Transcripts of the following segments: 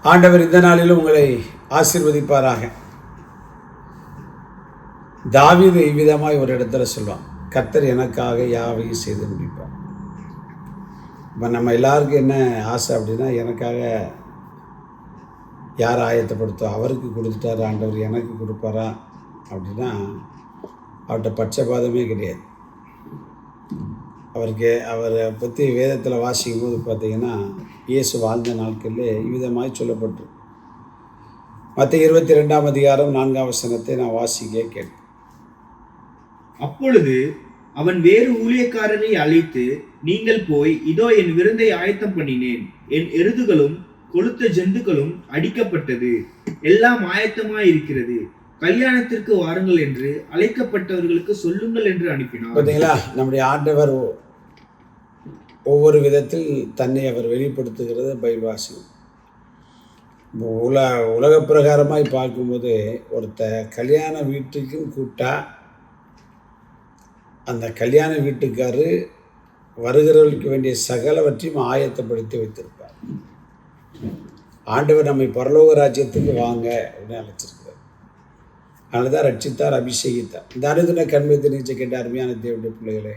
ஆண்டவர் இந்த நாளிலும் உங்களை ஆசீர்வதிப்பாராக. தாவீது இவ்விதமாய் ஒரு இடத்துல சொல்லுவான், கர்த்தர் எனக்காக யாவையும் செய்து முடிப்பார். இப்போ நம்ம எல்லாருக்கும் என்ன ஆசை அப்படின்னா, எனக்காக யார் ஆயத்தப்படுத்தோ அவருக்கு கொடுத்துட்டார் ஆண்டவர், எனக்கு கொடுப்பாரா அப்படின்னா அவர்கிட்ட பட்சபாதமே கிடையாது. அவரை பற்றி வேதத்தில் வாசிக்கும் போது பார்த்தீங்கன்னா, இயேசு வாழ்ந்த நாட்களிலே இவ்விதமாய் சொல்லப்பட்டு மத்திய 22ஆம் அதிகாரம் 4ஆம் வசனத்தை நான் வாசிக்க கேட்டேன். அப்பொழுது அவன் வேறு ஊழியக்காரரை அழைத்து, நீங்கள் போய், இதோ என் விருந்தை ஆயத்தம் பண்ணினேன், என் எருதுகளும் கொழுத்த ஜந்துக்களும் அடிக்கப்பட்டது, எல்லாம் ஆயத்தமாய் இருக்கிறது, கல்யாணத்திற்கு வாருங்கள் என்று அழைக்கப்பட்டவர்களுக்கு சொல்லுங்கள் என்று அனுப்பினார். பார்த்தீங்களா, நம்முடைய ஆண்டவர் ஒவ்வொரு விதத்தில் தன்னை அவர் வெளிப்படுத்துகிறது பைபிள் வாசிக்கும். உலக பிரகாரமாய் பார்க்கும்போது கல்யாண வீட்டுக்கும் கூட்டா அந்த கல்யாண வீட்டுக்காரு வருகிறவர்களுக்கு வேண்டிய சகலவற்றையும் ஆயத்தப்படுத்தி வைத்திருப்பார். ஆண்டவர் நம்மை பரலோக ராஜ்யத்துக்கு வாங்க அப்படின்னு அழைச்சிருக்கிறார். அதனால தான் ரட்சித்தார், அபிஷேகித்தார். இந்த அனுதின கண்மத்தை நீச்ச கேட்ட அருமையான தேவனுடைய பிள்ளைகளே,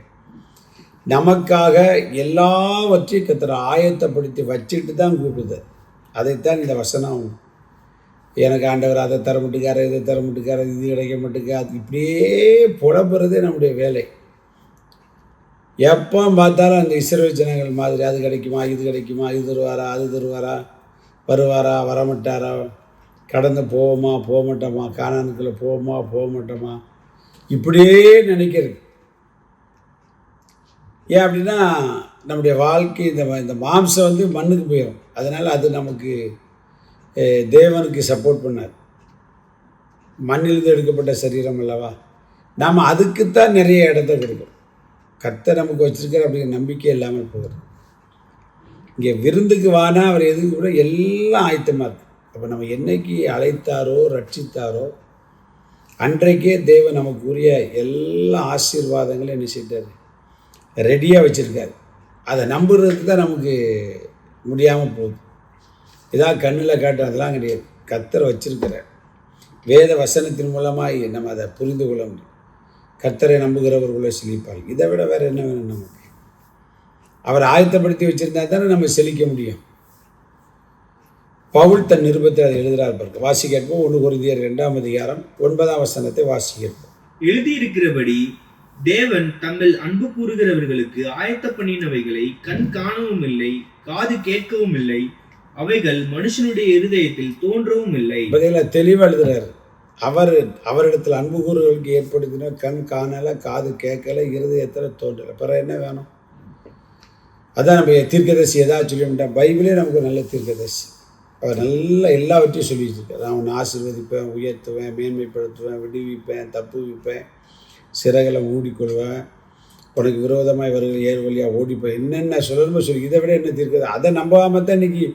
நமக்காக எல்லாவற்றையும் கர்த்தர் ஆயத்தப்படுத்தி வச்சுட்டு தான் கூப்பிடுது. அதைத்தான் இந்த வசனம், எனக்கு ஆண்டவர் அதை தர மாட்டேங்காரு, இதை தர மாட்டேங்காரு, இது கிடைக்க மாட்டேங்க, அது இப்படியே புலம்புறதே நம்முடைய வேலை. எப்போ பார்த்தாலும் அந்த இஸ்ரவேல் ஜனங்கள் மாதிரி அது கிடைக்குமா, இது கிடைக்குமா, இது தருவாரா, அது தருவாரா, வருவாரா, வரமாட்டாரா, கடந்து போவோமா, போக மாட்டோமா, கானானுக்குள்ளே போவோமா, போக மாட்டோமா, இப்படியே நினைக்கிறது. ஏன் அப்படின்னா, நம்முடைய வாழ்க்கை இந்த மாம்சம் மண்ணுக்கு போயிடும். அதனால் அது நமக்கு தேவனுக்கு சப்போர்ட் பண்ணாது. மண்ணிலிருந்து எடுக்கப்பட்ட சரீரம் அல்லவா, நாம் அதுக்குத்தான் நிறைய இடத்த கொடுக்கும். கர்த்தர் நமக்கு வச்சுருக்கார் அப்படிங்கிற நம்பிக்கை இல்லாமல் போகிறது. இங்கே விருந்துக்கு வானா அவர் எதுக்கு கூட எல்லாம் ஆயத்தமாக இருக்குது. அப்போ நம்ம என்னைக்கு அழைத்தாரோ ரட்சித்தாரோ அன்றைக்கே தேவன் நமக்கு உரிய எல்லா ஆசீர்வாதங்களும் என்ன செய்தார், ரெடியாக வச்சுருக்காரு. அதை நம்புறதுக்கு தான் நமக்கு முடியாமல் போகுது. இதான் கண்ணில் காட்டுறதெல்லாம் கிடையாது. கர்த்தர் வச்சிருக்கிறார். வேத வசனத்தின் மூலமாக நம்ம அதை புரிந்து கொள்ள முடியும். கர்த்தரை நம்புகிறவர்களை செழிப்பார்கள். இதை விட வேறு என்ன வேணும் நமக்கு? அவர் ஆயத்தப்படுத்தி வச்சுருந்தா தானே நம்ம செழிக்க முடியும். பவுல் தன் நிருபத்தை அதை எழுதுகிறார் பாருங்க. வாசிக்கப்போ 1 கொரிந்தியர் 2ஆம் அதிகாரம் 9ஆம் வசனத்தை வாசிக்கப்போம். எழுதியிருக்கிறபடி தேவன் தங்கள் அன்பு கூறுகிறவர்களுக்கு ஆயத்த பண்ணினவைகளை கண் காணவும் இல்லை, காது கேட்கவும் இல்லை, அவைகள் மனுஷனுடைய இருதயத்தில் தோன்றவும் இல்லை. தெளிவாக எழுதுறாரு. அவரிடத்தில் அன்பு கூறுகளுக்கு ஏற்படுத்தின கண் காணலை, காது கேட்கலை, இருதயத்தில் தோன்றலை. பிற என்ன வேணும்? அதான் நம்ம தீர்க்கதரிசி ஏதாவது சொல்லிவிட்டேன். பைபிளே நமக்கு நல்ல தீர்க்கதரிசி. அவர் நல்ல எல்லாவற்றையும் சொல்லி வச்சுருக்கார். நான் உன்னை ஆசீர்வதிப்பேன், உயர்த்துவேன், மேன்மைப்படுத்துவேன், விடுவிப்பேன், தப்புவிப்பேன், சிறகளை மூடிக்கொள்வேன், உனக்கு விரோதமாக வருகிற ஏறு வழியாக ஓடிப்பேன், என்னென்ன சொல்லணுமோ சொல்லி. இதை விட என்ன தீர்க்குது? அதை நம்பாமல் தான் இன்றைக்கி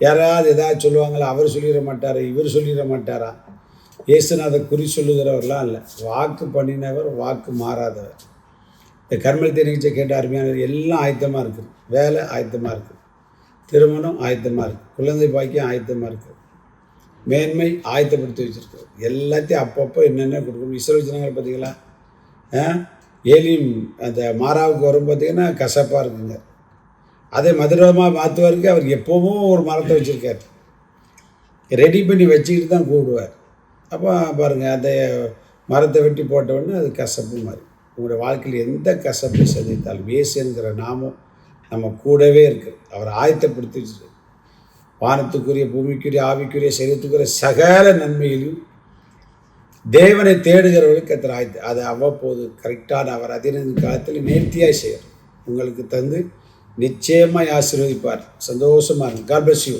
யாராவது ஏதாவது சொல்லுவாங்களா, அவர் சொல்லிட மாட்டாரா, இவர் சொல்லிட மாட்டாரா? இயேசுநாதர் குறி சொல்லுகிறவர்லாம் இல்லை. வாக்கு பண்ணினவர், வாக்கு மாறாதவர். இந்த கர்மத்தை நிகழ்ச்சியை கேட்ட அருமையானவர் எல்லாம் ஆயத்தமாக இருக்குது. வேலை ஆயத்தமாக இருக்குது, திருமணம் ஆயத்தமாக இருக்குது, குழந்தை பாக்கியம் ஆயத்தமாக இருக்குது, மேன்மை ஆயத்தப்படுத்தி வச்சுருக்கு. எல்லாத்தையும் அப்பப்போ என்னென்ன கொடுக்கணும். இஸ்ரவேல் ஜனங்கள் பார்த்தீங்களா, ஏலியும் அந்த மாறாவுக்கு வரும் பார்த்திங்கன்னா கசப்பாக இருக்குங்க. அதை மதுரமாக மாற்றுவாருக்கு. அவர் எப்போவும் ஒரு மரத்தை வச்சுருக்கார், ரெடி பண்ணி வச்சுக்கிட்டு தான் கூப்பிடுவார். அப்போ பாருங்கள், அந்த மரத்தை வெட்டி போட்டவுடனே அது கசப்பு மாதிரி. உங்களுடைய வாழ்க்கையில் எந்த கசப்பை சந்தித்தாலும் இயேசுங்கிற நாமம் நம்ம கூடவே இருக்குது. அவர் ஆயத்தப்படுத்தி வச்சுருக்கு. வானத்துக்குரிய, பூமிக்குரிய, ஆவிக்குரிய, சரீரத்துக்குரிய சகல நன்மையிலும் தேவனை தேடுகிறவர்களுக்கு கர்த்தர் ஆயத்து. அதை அவ்வப்போது கரெக்டான அவர் அதின காலத்தில் நேர்த்தியாக செய்கிறார். உங்களுக்கு தந்து நிச்சயமாக ஆசீர்வதிப்பார். சந்தோஷமாக இருக்கும். God bless you.